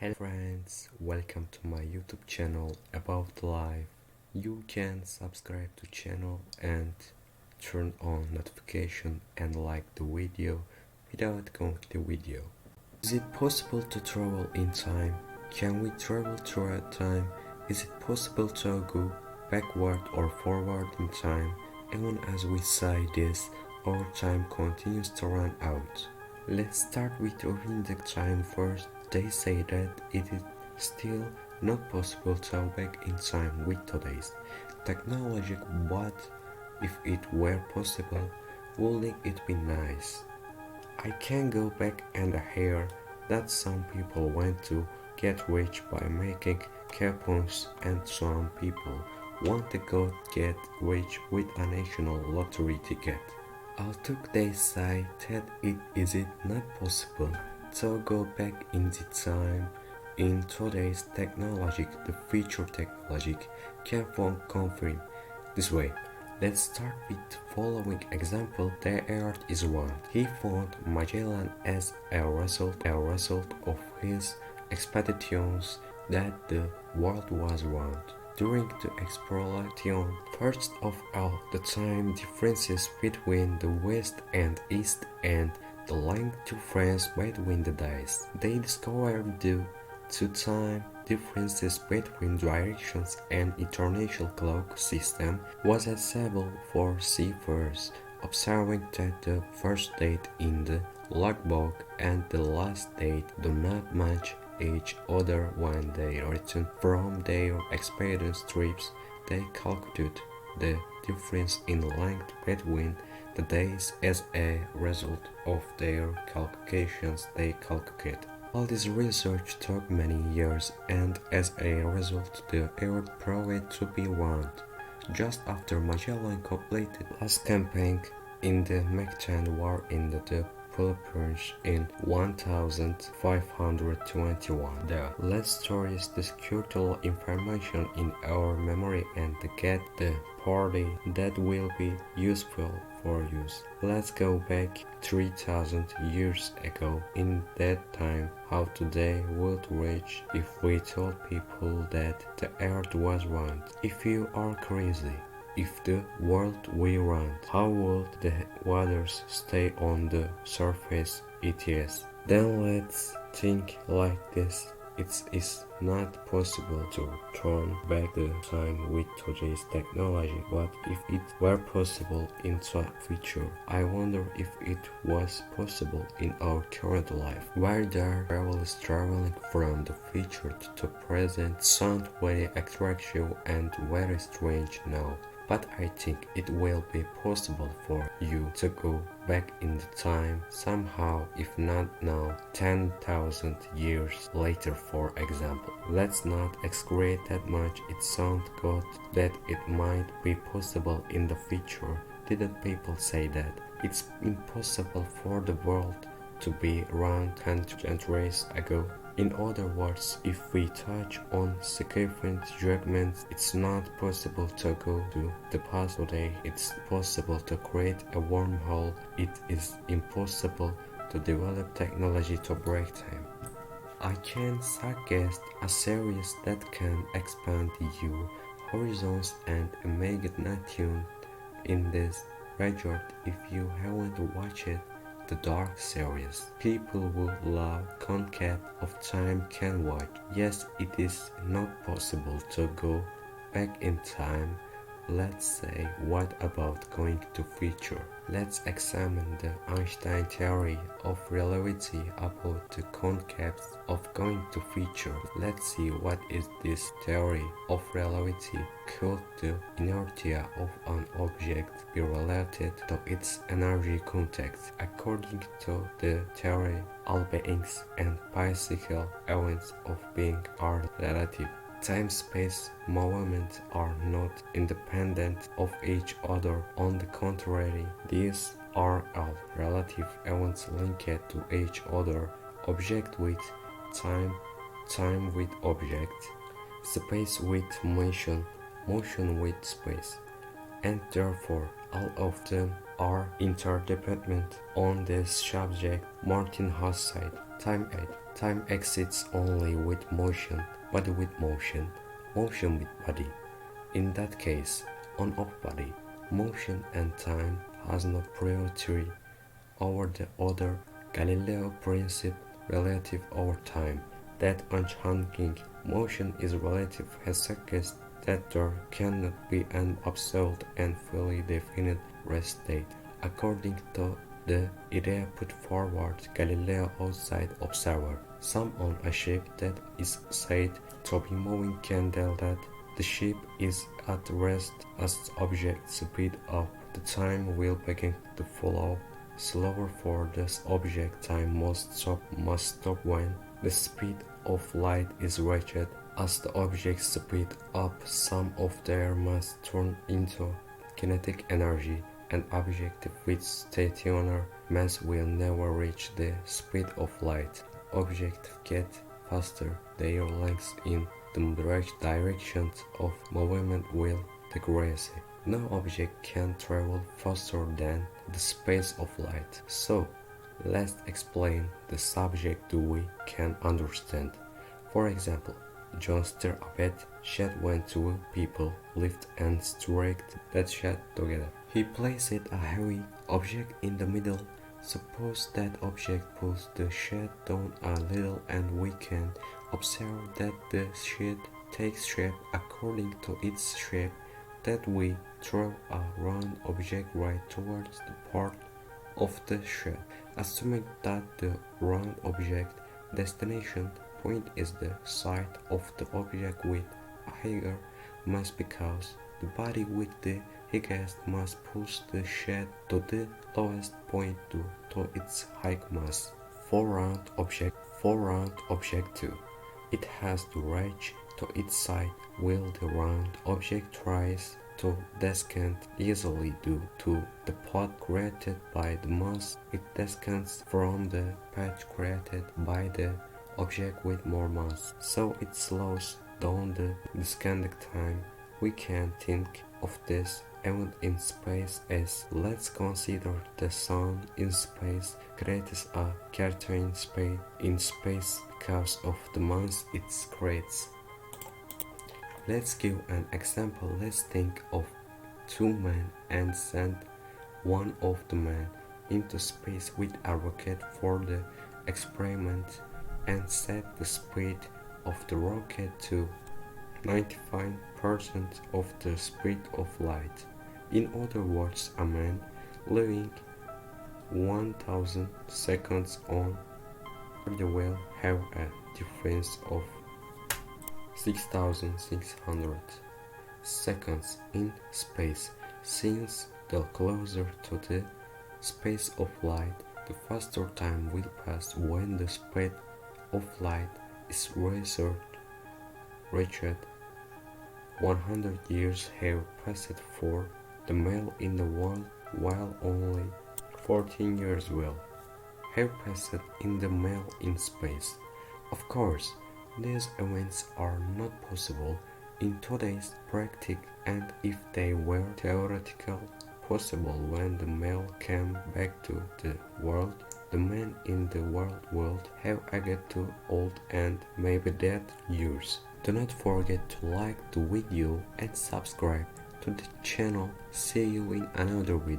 Hello friends, welcome to my YouTube channel about life. You can subscribe to channel and turn on notification and like the video without going to the video. Is it possible to travel in time? Can we travel through time? Is it possible to go backward or forward in time? Even as we say this, our time continues to run out. Let's start with reading the time first. They say that it is still not possible to go back in time with today's technology, but if it were possible, wouldn't it be nice? I can go back and hear that some people want to get rich by making coupons and some people want to go get rich with a national lottery ticket. Although they say that it not possible to go back in the time, in today's technology, the future technology can confirm this way. Let's start with the following example. The Earth is round. He found Magellan as a result of his expeditions that the world was round. During the exploration, first of all, the time differences between the west and east and the length difference between the days. They discovered the two time differences between directions and international clock system was accessible for seafarers, observing that the first date in the logbook and the last date do not match each other when they return from their expedition trips. They calculated the difference in length between the days as a result of their calculations. All this research took many years, and as a result the Earth proved to be round. Just after Magellan completed last campaign in the Mexican War in the Philippines in 1521. The last stories discuss information in our memory and get the party that will be useful for use. Let's go back 3000 years ago. In that time, how today would reach if we told people that the earth was round? If you are crazy. If the world were round, how would the waters stay on the surface? Etc. Then let's think like this. It is not possible to turn back the time with today's technology, but if it were possible in the future, I wonder if it was possible in our current life. Where there travelers traveling from the future to the present sound very attractive and very strange now. But I think it will be possible for you to go back in the time somehow, if not now, 10,000 years later for example. Let's not exaggerate that much. It sounds good that it might be possible in the future. Didn't people say that it's impossible for the world to be around 10 centuries ago? In other words, if we touch on significant judgments, it's not possible to go to the past today. It's possible to create a wormhole. It is impossible to develop technology to break time. I can suggest a series that can expand your horizons and imagine in this regard. If you haven't watched it, the Dark series. People who love concept of time can watch. Yes, it is not possible to go back in time. Let's say, what about going to future? Let's examine the Einstein theory of relativity about the concepts of going to future. Let's see what is this theory of relativity. Could the inertia of an object be related to its energy context? According to the theory, all beings and physical events of being are relative. Time-space movements are not independent of each other. On the contrary, these are all relative events linked to each other. Object with time, time with object, space with motion, motion with space, and therefore all of them are interdependent on this subject. Martin has said. Time 8. Time exists only with motion, body with motion, motion with body. In that case, on-off body, motion and time has no priority over the other. Galileo principle relative over time, that unchanging motion is relative has suggests that there cannot be an absolute and fully definite rest state. According to the idea put forward Galileo outside observer, some on a ship that is said to be moving can tell that the ship is at rest as the object speed up. The time will begin to follow slower for this object. Time must stop when the speed of light is reached. As the object speed up, some of their mass turn into kinetic energy. An object with stationary mass will never reach the speed of light. Objects get faster, their length in the directions of movement will decrease. No object can travel faster than the speed of light. So, let's explain the subject we can understand. For example, John stirred a bed shed when two people lift and strike that shed together. He placed a heavy object in the middle. Suppose that object pulls the shed down a little and we can observe that the shed takes shape according to its shape, that we throw a round object right towards the part of the shed, assuming that the round object destination point is the side of the object with a higher mass, because the body with the highest mass pulls the shed to the lowest point due to its high mass. For round object 2, it has to reach to its side, while the round object tries to descend easily due to the path created by the mass. It descends from the path created by the object with more mass, so it slows down the descending time. We can think of this event in space as, let's consider the sun in space creates a certain speed in space because of the mass it creates. Let's give an example. Let's think of two men and send one of the men into space with a rocket for the experiment and set the speed of the rocket to 95% of the speed of light. In other words, a man living 1000 seconds on Earth will have a difference of 6600 seconds in space. Since the closer to the speed of light, the faster time will pass when the speed of light is reached. 100 years have passed for the male in the world, while only 14 years will have passed in the male in space. Of course, these events are not possible in today's practice, and if they were theoretically possible when the male came back to the world, the men in the world would have aged too old and maybe dead years. Do not forget to like the video and subscribe to the channel. See you in another video.